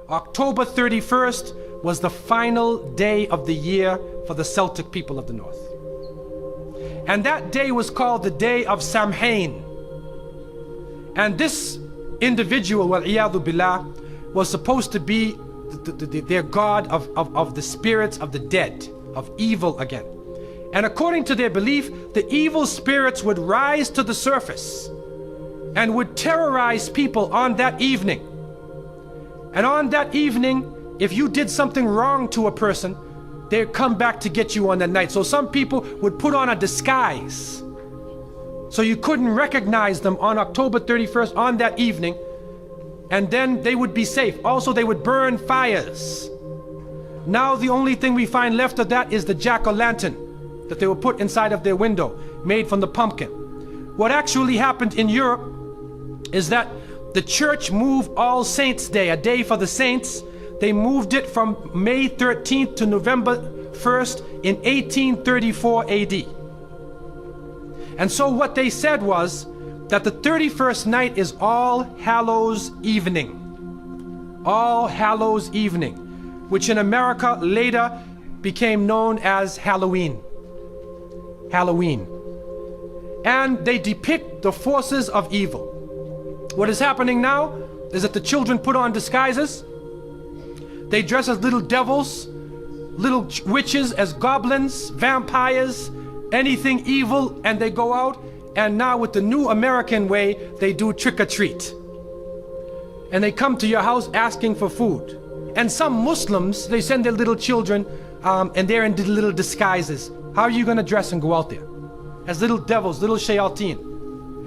October 31st was the final day of the year for the Celtic people of the North. And that day was called the Day of Samhain. And this individual, wal-iyadhu billah, was supposed to be their god of the spirits of the dead, of evil again. And according to their belief, the evil spirits would rise to the surface and would terrorize people on that evening. And on that evening, if you did something wrong to a person, they'd come back to get you on that night. So some people would put on a disguise, so you couldn't recognize them on October 31st on that evening, and then they would be safe. Also, they would burn fires. Now the only thing we find left of that is the jack-o'-lantern that they would put inside of their window, made from the pumpkin. What actually happened in Europe is that the church moved All Saints' Day, a day for the saints. They moved it from May 13th to November 1st in 1834 AD. And so what they said was that the 31st night is All Hallows Evening. All Hallows Evening, which in America later became known as Halloween. Halloween. And they depict the forces of evil. What is happening now is that the children put on disguises. They dress as little devils, little witches, as goblins, vampires, anything evil, and they go out. And now with the new American way, they do trick-or-treat. And they come to your house asking for food. And some Muslims, they send their little children and they're in little disguises. How are you going to dress and go out there? As little devils, little shayateen.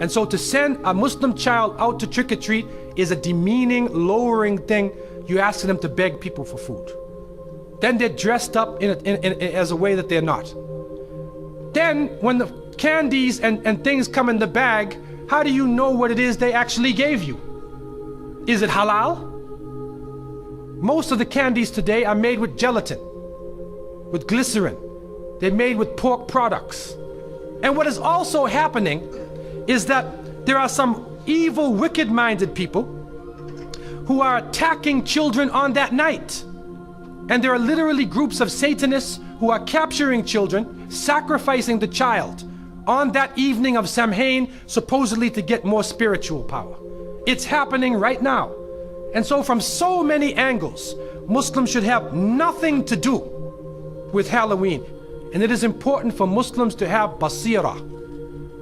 And so to send a Muslim child out to trick-or-treat is a demeaning, lowering thing. You're asking them to beg people for food. Then they're dressed up as a way that they're not. Then when the candies and things come in the bag, how do you know what it is they actually gave you? Is it halal? Most of the candies today are made with gelatin, with glycerin. They're made with pork products. And what is also happening is that there are some evil, wicked-minded people who are attacking children on that night. And there are literally groups of Satanists who are capturing children, sacrificing the child on that evening of Samhain, supposedly to get more spiritual power. It's happening right now. And so from so many angles, Muslims should have nothing to do with Halloween. And it is important for Muslims to have basira,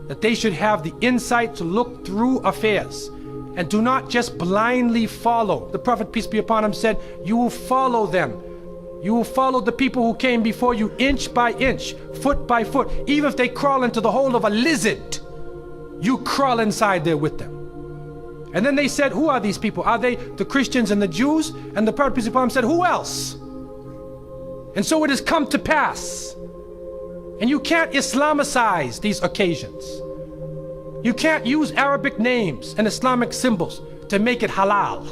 that they should have the insight to look through affairs and do not just blindly follow. The Prophet, peace be upon him, said, you will follow them. You will follow the people who came before you inch by inch, foot by foot. Even if they crawl into the hole of a lizard, you crawl inside there with them. And then they said, who are these people? Are they the Christians and the Jews? And the Prophet, peace be upon him, said, who else? And so it has come to pass. And you can't Islamicize these occasions. You can't use Arabic names and Islamic symbols to make it halal.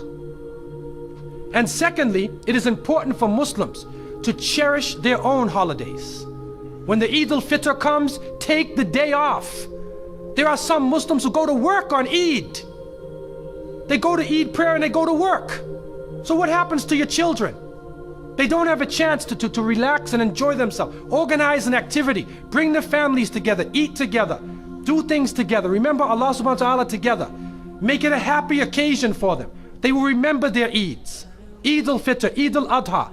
And secondly, it is important for Muslims to cherish their own holidays. When the Eid al-Fitr comes, take the day off. There are some Muslims who go to work on Eid. They go to Eid prayer and they go to work. So what happens to your children? They don't have a chance to relax and enjoy themselves. Organize an activity. Bring their families together. Eat together. Do things together. Remember Allah subhanahu wa ta'ala together. Make it a happy occasion for them. They will remember their Eids. Eid al-Fitr, Eid al-Adha.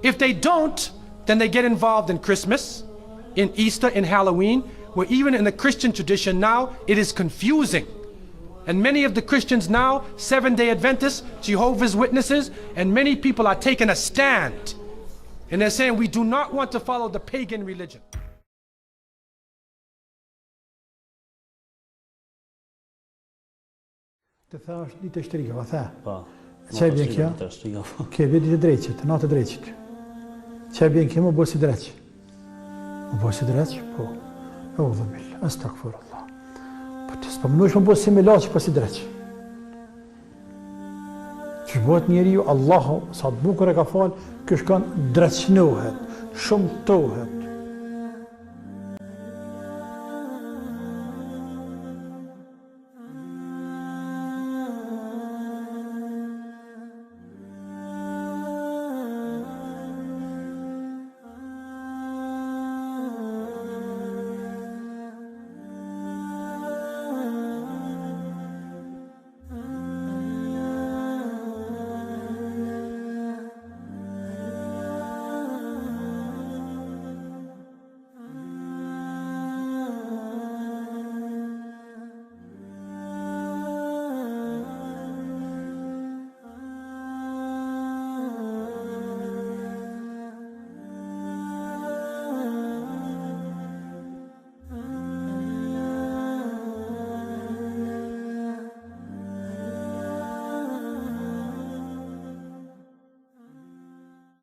If they don't, then they get involved in Christmas, in Easter, in Halloween, where even in the Christian tradition now, it is confusing. And many of the Christians now, Seventh-day Adventists, Jehovah's Witnesses, and many people are taking a stand. And they're saying we do not want to follow the pagan religion. Të thash ditë të shtrigave, tha. Po. Çfarë bën kjo? Të shtrigave. Ke vetë të drejtë, natë të drejtë. Çfarë bën kjo? Më bëj si drejtë. Më bëj si drejtë? Po. O vëmil, astaghfirullah. Po të spomnosh më bëj si me laç po si drejtë. Që bëhet njeriu Allahu sa të bukur e ka fal, kjo shkon drejtshnohet, shumtohet.